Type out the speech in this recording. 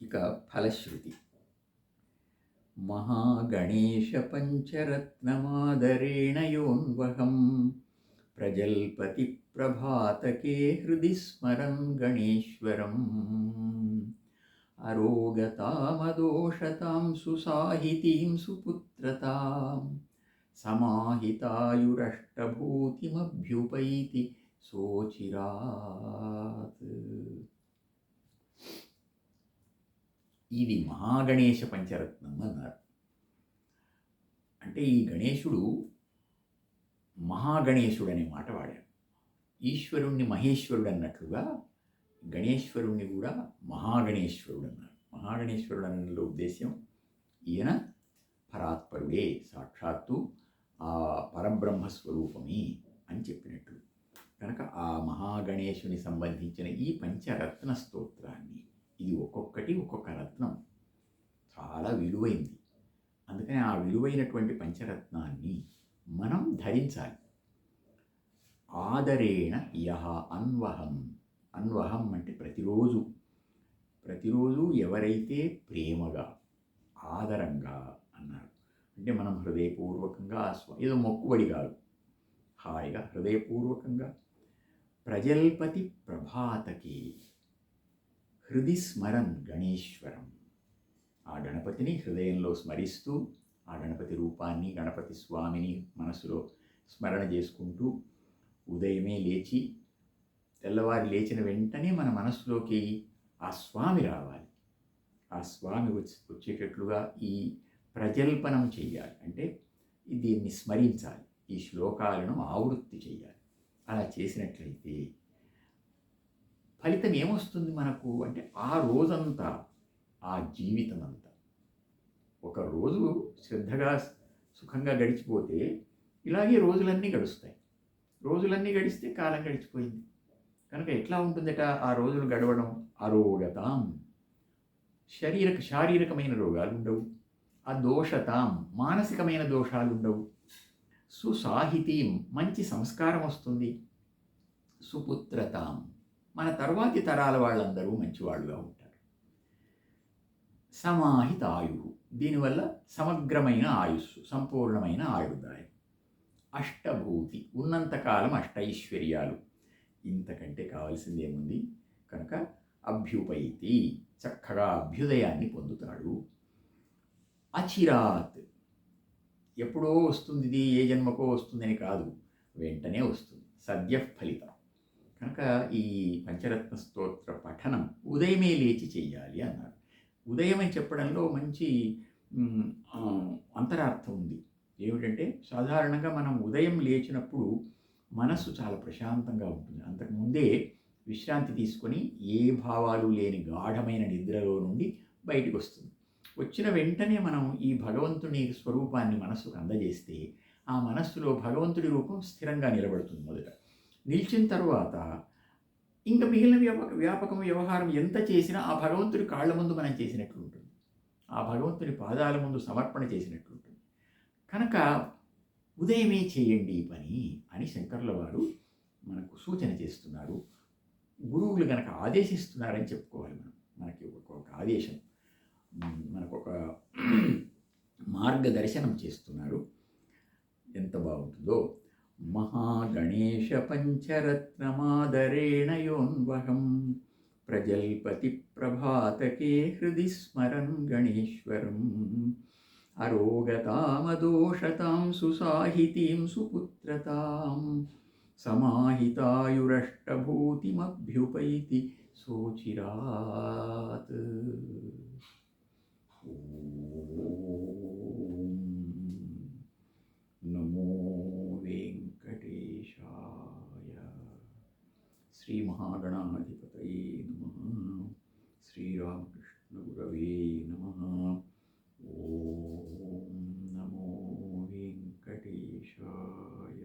ఇక ఫలశ్రుతి. మహాగణేశ పంచరత్నమాదరేణ యోన్వహం ప్రజల్పతి ప్రభాతకే హృది స్మరన్ గణేశ్వరం అరోగతామదోషతాం సుసాహితీం సుపుత్రతాం సమాహితాయురష్టభూతిమభ్యుపైతి సోచిరాత్. ఇది మహాగణేశ పంచరత్నం అన్నారు. అంటే ఈ గణేశుడు మహాగణేశుడు అనే మాట వాడాడు. ఈశ్వరుణ్ణి మహేశ్వరుడు అన్నట్లుగా గణేశ్వరుణ్ణి కూడా మహాగణేశ్వరుడు అన్నారు. మహాగణేశ్వరుడు అన్న ఉద్దేశ్యం ఈయన పరాత్పరుడే, సాక్షాత్తు ఆ పరబ్రహ్మస్వరూపమే అని చెప్పినట్లు. కనుక ఆ మహాగణేశుని సంబంధించిన ఈ పంచరత్న స్తోత్రాన్ని, ఇది ఒక్కొక్కటి ఒక్కొక్క రత్నం, చాలా విలువైంది. అందుకని ఆ విలువైనటువంటి పంచరత్నాన్ని మనం ధరించాలి. ఆదరేణ యహ అన్వహం. అన్వహం అంటే ప్రతిరోజు ఎవరైతే ప్రేమగా, ఆదరంగా అన్నారు. అంటే మనం హృదయపూర్వకంగా ఏదో మొక్కుబడి కాదు, హాయిగా హృదయపూర్వకంగా ప్రజల్పతి ప్రభాతకి హృది స్మరన్ గణేశ్వరం, ఆ గణపతిని హృదయంలో స్మరిస్తూ, ఆ గణపతి రూపాన్ని, గణపతి స్వామిని మనసులో స్మరణ చేసుకుంటూ, ఉదయమే లేచి తెల్లవారి లేచిన వెంటనే మన మనసులోకి ఆ స్వామి రావాలి. ఆ స్వామి వచ్చేటట్లుగా ఈ ప్రజల్పనం చెయ్యాలి. అంటే దీన్ని స్మరించాలి, ఈ శ్లోకాలను ఆవృత్తి చేయాలి. అలా చేసినట్లయితే ఫలితం ఏమొస్తుంది మనకు అంటే, ఆ రోజంతా, ఆ జీవితం అంతా, ఒక రోజు శ్రద్ధగా సుఖంగా గడిచిపోతే ఇలాగే రోజులన్నీ గడుస్తాయి. రోజులన్నీ గడిస్తే కాలం గడిచిపోయింది. కనుక ఎట్లా ఉంటుందట ఆ రోజులు గడవడం? అరోగతాం, శారీరకమైన రోగాలు ఉండవు. అదోషతాం, మానసికమైన దోషాలు ఉండవు. సుసాహితీం, మంచి సంస్కారం వస్తుంది. సుపుత్రతాం, మన తర్వాతి తరాల వాళ్ళందరూ మంచివాళ్ళుగా ఉంటారు. సమాహిత ఆయు, దీనివల్ల సమగ్రమైన ఆయుస్సు, సంపూర్ణమైన ఆయుర్దాయం. అష్టభూతి, ఉన్నంతకాలం అష్టైశ్వర్యాలు, ఇంతకంటే కావాల్సింది ఏముంది? కనుక అభ్యుపైతి, చక్కగా అభ్యుదయాన్ని పొందుతాడు. అచిరాత్, ఎప్పుడో వస్తుంది ఇది, ఏ జన్మకో వస్తుందని కాదు, వెంటనే వస్తుంది, సద్య ఫలితం. కనుక ఈ పంచరత్న స్తోత్ర పఠనం ఉదయమే లేచి చెయ్యాలి అన్నారు. ఉదయం అని చెప్పడంలో మంచి అంతరార్థం ఉంది. ఏమిటంటే, సాధారణంగా మనం ఉదయం లేచినప్పుడు మనస్సు చాలా ప్రశాంతంగా ఉంటుంది. అంతకుముందే విశ్రాంతి తీసుకొని ఏ భావాలు లేని గాఢమైన నిద్రలో నుండి బయటకు వస్తుంది. వచ్చిన వెంటనే మనం ఈ భగవంతుని స్వరూపాన్ని మనస్సుకు అందజేస్తే ఆ మనస్సులో భగవంతుడి రూపం స్థిరంగా నిలబడుతుంది. మొదట నిలిచిన తర్వాత ఇంకా మిగిలిన వ్యవహారం ఎంత చేసినా ఆ భగవంతుడి కాళ్ళ ముందు మనం చేసినట్లు ఉంటుంది, ఆ భగవంతుడి పాదాల ముందు సమర్పణ చేసినట్లు ఉంటుంది. కనుక ఉదయమే చేయండి ఈ పని అని శంకరుల వారు మనకు సూచన చేస్తున్నారు. గురువులు కనుక ఆదేశిస్తున్నారని చెప్పుకోవాలి. మనకి ఒక ఆదేశం, మనకు ఒక మార్గదర్శనం చేస్తున్నారు. ఎంత బాగుంటుందో. మహాగణేశ పంచరత్నమాదరేణ యోన్వహం ప్రజల్పతి ప్రభాతకే హృది స్మరన్ గణేశ్వరం అరోగతామదోషతాం సుసాహితీం సుపుత్రతాం సమాహితాయురష్టభూతిమభ్యుపైతి సోచిరాత్. నమో వెంకటేశాయ. శ్రీ మహాగణాధిపతయే నమః. శ్రీరామకృష్ణ గురవే నమః. ఓం నమో వెంకటేశాయ.